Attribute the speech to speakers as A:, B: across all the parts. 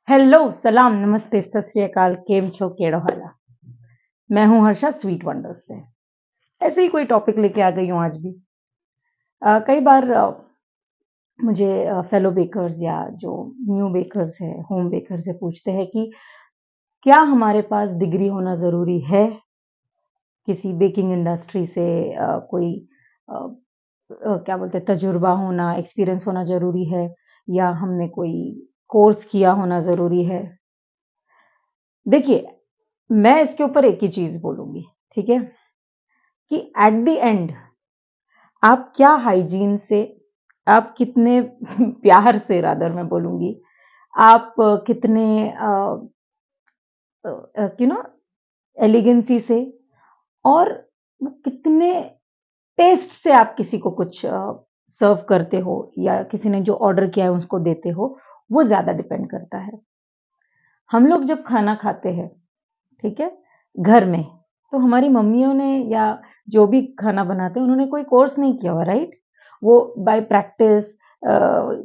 A: Hello, सलाम, नमस्ते, सत श्री अकाल, केम छो, केड़ो हाला। मैं हूं हर्षा स्वीट वंडर्स से। ऐसे ही कोई टॉपिक लेके आ गई हूं आज भी। कई बार मुझे फेलो बेकर्स या जो न्यू बेकर्स है, होम बेकर्स है, पूछते हैं कि क्या हमारे पास डिग्री होना ज़रूरी है? किसी बेकिंग इंडस्ट्री से कोई क्या बोलते हैं, तजुर्बा होना, एक्सपीरियंस होना ज़रूरी है या हमने कोई कोर्स किया होना ज़रूरी है? देखिए, मैं इसके ऊपर एक ही चीज़ बोलूँगी, ठीक है? कि एट द एंड आप क्या हाइजीन से, आप कितने प्यार से रादर मैं बोलूँगी, आप कितने यू नो एलिगेंसी से और वो कितने टेस्ट से आप किसी को कुछ सर्व करते हो या किसी ने जो ऑर्डर किया है उसको देते हो, वो ज़्यादा डिपेंड करता है। हम लोग जब खाना खाते हैं, ठीक है, घर में, तो हमारी मम्मियों ने या जो भी खाना बनाते हैं उन्होंने कोई कोर्स नहीं किया हुआ, राइट? वो बाय प्रैक्टिस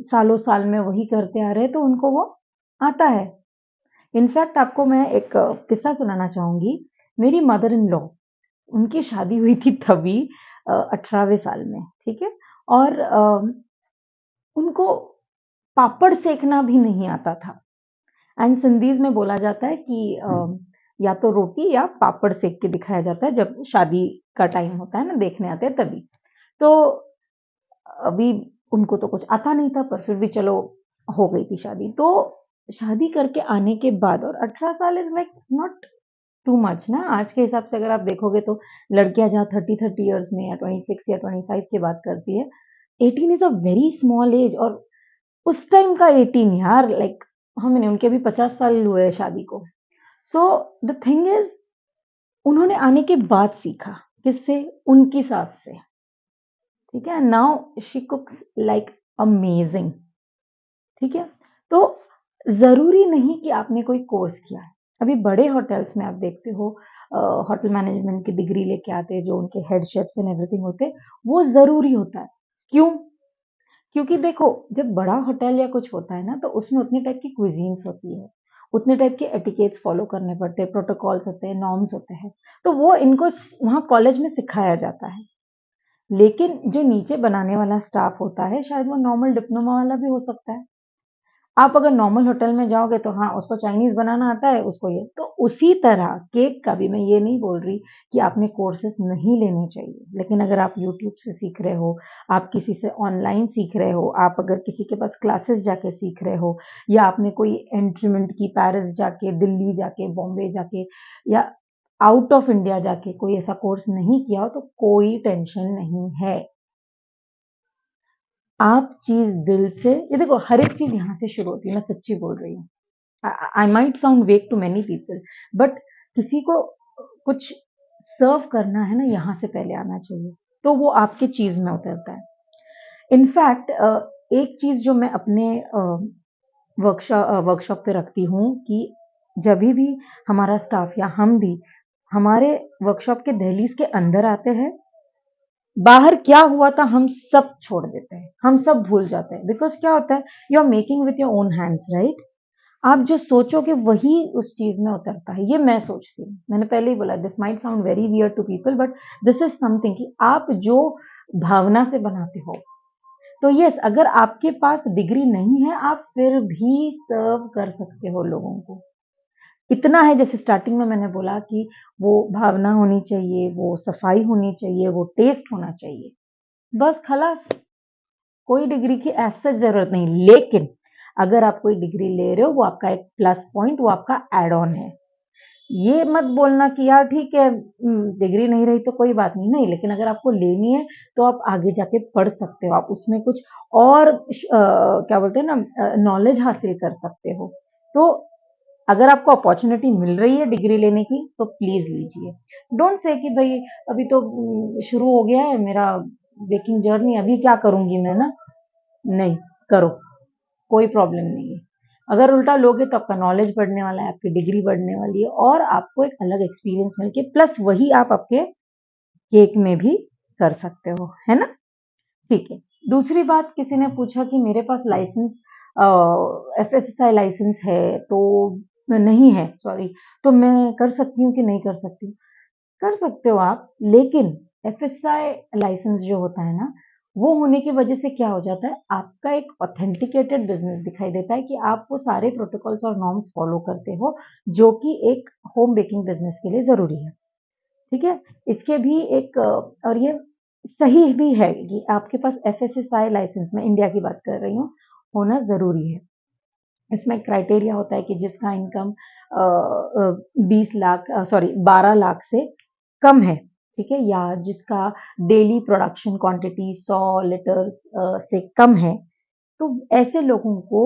A: सालों साल में वही करते आ रहे हैं तो उनको वो आता है। इनफैक्ट आपको मैं एक किस्सा सुनाना चाहूंगी। मेरी मदर इन लॉ, उनकी शादी हुई थी तभी 18वें साल में, ठीक है, और उनको पापड़ सेकना भी नहीं आता था। एंड सिंधीज में बोला जाता है कि या तो रोटी या पापड़ सेक के दिखाया जाता है जब शादी का टाइम होता है ना, देखने आते हैं तभी। तो अभी उनको तो कुछ आता नहीं था पर फिर भी चलो, हो गई थी शादी। तो शादी करके आने के बाद, और 18 साल is like not too much ना, आज के हिसाब से अगर आप देखोगे तो लड़कियां जहाँ 30 इयर्स में या 26 या 25 की बात करती है, 18 is a very small age. और उस टाइम का 18 यार, लाइक हमने, उनके भी 50 साल हुए हैं शादी को। सो द थिंग इज, उन्होंने आने के बाद सीखा। किससे? उनकी सास से। ठीक है, नाउ शी कुक्स लाइक अमेजिंग। ठीक है, तो जरूरी नहीं कि आपने कोई कोर्स किया है। अभी बड़े होटल्स में आप देखते हो, होटल मैनेजमेंट की डिग्री लेके आते हैं जो उनके हेड शेफ्स एंड एवरीथिंग होते हैं, वो जरूरी होता है। क्यों? क्योंकि देखो, जब बड़ा होटल या कुछ होता है ना, तो उसमें उतने टाइप की क्विजीन्स होती है, उतने टाइप के एटिकेट्स फॉलो करने पड़ते हैं, प्रोटोकॉल्स होते हैं, नॉर्म्स होते हैं। तो वो इनको वहाँ कॉलेज में सिखाया जाता है। लेकिन जो नीचे बनाने वाला स्टाफ होता है, शायद वो नॉर्मल डिप्लोमा वाला भी हो सकता है। आप अगर नॉर्मल होटल में जाओगे तो हाँ, उसको चाइनीज बनाना आता है, उसको ये तो उसी तरह केक का भी। मैं ये नहीं बोल रही कि आपने कोर्सेज नहीं लेने चाहिए, लेकिन अगर आप यूट्यूब से सीख रहे हो, आप किसी से ऑनलाइन सीख रहे हो, आप अगर किसी के पास क्लासेस जाके सीख रहे हो, या आपने कोई एंट्रीमेंट की पेरिस जाके, दिल्ली जाके, बॉम्बे जाके, या आउट ऑफ इंडिया जाके कोई ऐसा कोर्स नहीं किया हो, तो कोई टेंशन नहीं है। आप चीज दिल से, ये देखो, हर एक चीज यहाँ से शुरू होती है, मैं सच्ची बोल रही हूँ। I might sound weak to many people, but किसी को कुछ सर्व करना है ना, यहाँ से पहले आना चाहिए, तो वो आपके चीज में उतरता है। इनफैक्ट एक चीज जो मैं अपने वर्कशॉप पे रखती हूँ कि जब भी हमारा स्टाफ या हम भी हमारे वर्कशॉप के दहलीज के अंदर आते हैं, बाहर क्या हुआ था हम सब छोड़ देते हैं, हम सब भूल जाते हैं। बिकॉज क्या होता है, you are making with your own hands, right? आप जो सोचोगे वही उस चीज में उतरता है, ये मैं सोचती हूँ। मैंने पहले ही बोला, this might sound very weird to people, but this is something कि आप जो भावना से बनाते हो। तो यस, अगर आपके पास डिग्री नहीं है, आप फिर भी सर्व कर सकते हो लोगों को। इतना है, जैसे स्टार्टिंग में मैंने बोला कि वो भावना होनी चाहिए, वो सफाई होनी चाहिए, वो टेस्ट होना चाहिए, बस खलास। कोई डिग्री की ऐसा जरूरत नहीं। लेकिन अगर आप कोई डिग्री ले रहे हो, वो आपका एक प्लस पॉइंट, वो आपका एड ऑन है। ये मत बोलना कि यार ठीक है, डिग्री नहीं रही तो कोई बात नहीं, नहीं, लेकिन अगर आपको लेनी है तो आप आगे जाके पढ़ सकते हो, आप उसमें कुछ और क्या बोलते हैं ना, नॉलेज हासिल कर सकते हो। तो अगर आपको अपॉर्चुनिटी मिल रही है डिग्री लेने की, तो प्लीज लीजिए। डोंट से कि भाई अभी तो शुरू हो गया है मेरा बेकिंग जर्नी, अभी क्या करूंगी मैं ना। नहीं, करो, कोई प्रॉब्लम नहीं है। अगर उल्टा लोगे तो आपका नॉलेज बढ़ने वाला है, आपकी डिग्री बढ़ने वाली है, और आपको एक अलग एक्सपीरियंस मिलके, प्लस वही आप आपके केक में भी कर सकते हो, है ना? ठीक है। दूसरी बात, किसी ने पूछा कि मेरे पास लाइसेंस एफएसएसआई लाइसेंस है तो नहीं है, सॉरी, तो मैं कर सकती हूँ कि नहीं कर सकती? कर सकते हो आप, लेकिन एफएसआई लाइसेंस जो होता है ना, वो होने की वजह से क्या हो जाता है, आपका एक ऑथेंटिकेटेड बिजनेस दिखाई देता है कि आप वो सारे प्रोटोकॉल्स और नॉर्म्स फॉलो करते हो, जो कि एक होम बेकिंग बिजनेस के लिए ज़रूरी है। ठीक है? इसके भी एक और ये सही भी है कि आपके पास एफएसएसआई लाइसेंस, मैं इंडिया की बात कर रही हूँ, होना ज़रूरी है। इसमें क्राइटेरिया होता है कि जिसका इनकम 20 लाख सॉरी 12 लाख से कम है, ठीक है? या जिसका डेली प्रोडक्शन क्वांटिटी 100 लीटर्स से कम है, तो ऐसे लोगों को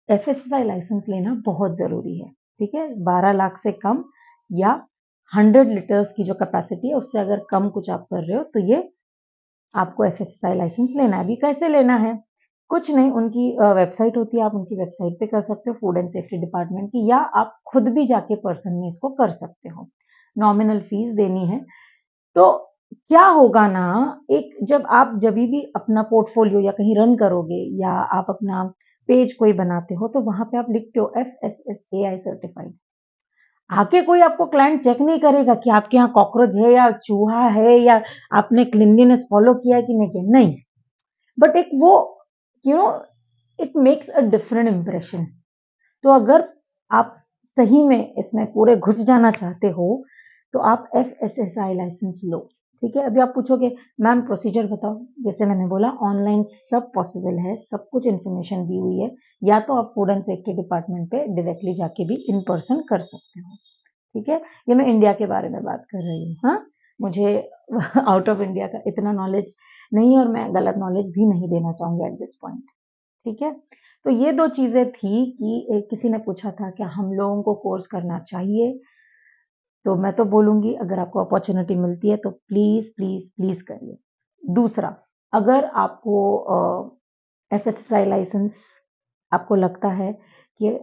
A: एफएसएसआई लाइसेंस लेना बहुत ज़रूरी है, ठीक है? 12 लाख से कम या 100 लीटर्स की जो कैपेसिटी है, उससे अगर कम कुछ आप कर रहे हो, तो ये आपको एफएसएसआई लाइसेंस लेना है। अभी कैसे लेना है? कुछ नहीं, उनकी वेबसाइट होती है, आप उनकी वेबसाइट पे कर सकते हो, फूड एंड सेफ्टी डिपार्टमेंट की, या आप खुद भी जाके पर्सन में इसको कर सकते हो। नॉमिनल फीस देनी है। तो क्या होगा ना, एक जब आप जभी भी अपना पोर्टफोलियो या कहीं रन करोगे या आप अपना पेज कोई बनाते हो, तो वहाँ पे आप लिखते हो एफएसएसएआई सर्टिफाइड। आके कोई आपको क्लाइंट चेक नहीं करेगा कि आपके यहाँ कॉकरोच है या चूहा है या आपने क्लीनलीनेस फॉलो किया है कि नहीं किया, नहीं। बट एक वो you know it makes a different impression. तो अगर आप सही में इसमें पूरे घुस जाना चाहते हो, तो आप एफएसएसआई लाइसेंस लो, ठीक है? अभी आप पूछोगे मैम प्रोसीजर बताओ, जैसे मैंने बोला ऑनलाइन सब पॉसिबल है, सब कुछ इन्फॉर्मेशन दी हुई है, या तो आप फूड एंड सेफ्टी डिपार्टमेंट पे डायरेक्टली जाके भी इन पर्सन कर सकते हो, ठीक है? ये मैं इंडिया के बारे में बात कर रही हूँ, हाँ? मुझे आउट ऑफ इंडिया का इतना नॉलेज नहीं है और मैं गलत नॉलेज भी नहीं देना चाहूँगी एट दिस पॉइंट, ठीक है? तो ये 2 चीज़ें थी कि किसी ने पूछा था क्या हम लोगों को कोर्स करना चाहिए? तो मैं तो बोलूँगी अगर आपको अपॉर्च्युनिटी मिलती है तो प्लीज़, प्लीज़, प्लीज़ करिए। दूसरा, अगर आपको एफएसएसआई लाइसेंस आपको लगता है कि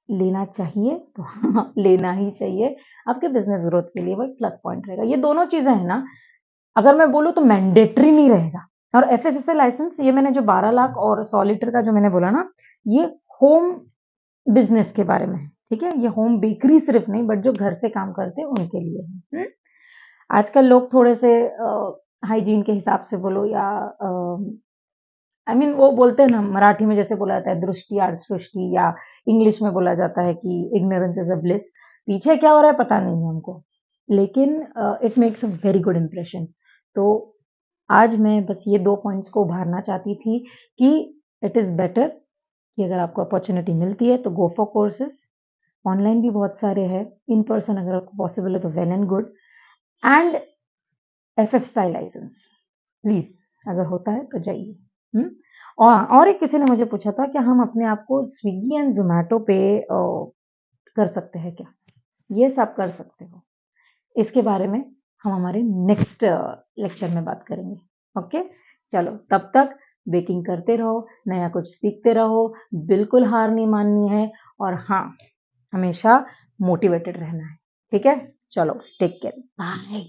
A: लेना चाहिए, तो हाँ, लेना ही चाहिए। आपके बिज़नेस ग्रोथ के लिए वो एक प्लस पॉइंट रहेगा। ये दोनों चीज़ें हैं ना, अगर मैं बोलूँ तो मैंडेटरी नहीं रहेगा। और एफएसएसआई लाइसेंस ये मैंने जो 12 लाख और 100 लीटर का जो मैंने बोला ना, ये होम बिज़नेस के बारे में है, ठीक है? ये होम बेकरी सिर्फ़ नहीं बट जो घर से काम करते हैं उनके लिए है। आजकल लोग थोड़े से हाइजीन के हिसाब से बोलो या आई मीन वो बोलते हैं ना मराठी में जैसे बोला जाता है दृष्टि आड सृष्टि, या इंग्लिश में बोला जाता है कि इग्नोरेंस इज़ अ ब्लिस। पीछे क्या हो रहा है पता नहीं है हमको, लेकिन it makes a very good impression. तो आज मैं बस ये 2 पॉइंट्स को उभारना चाहती थी कि इट इज़ बेटर कि अगर आपको अपॉर्च्युनिटी मिलती है तो गो फॉर कोर्सेज़। ऑनलाइन भी बहुत सारे हैं, इन पर्सन अगर आपको पॉसिबल है तो well and good. And FSSI licence please अगर होता है तो जाइए। हुँ? और एक किसी ने मुझे पूछा था कि हम अपने आप को स्विगी एंड ज़ोमैटो पे कर सकते हैं क्या? येस आप कर सकते हो। इसके बारे में हम हमारे नेक्स्ट लेक्चर में बात करेंगे। ओके? चलो तब तक बेकिंग करते रहो, नया कुछ सीखते रहो, बिल्कुल हार नहीं माननी है और हाँ, हमेशा मोटिवेटेड रहना है। ठीक है? चलो टेक केयर। बाय।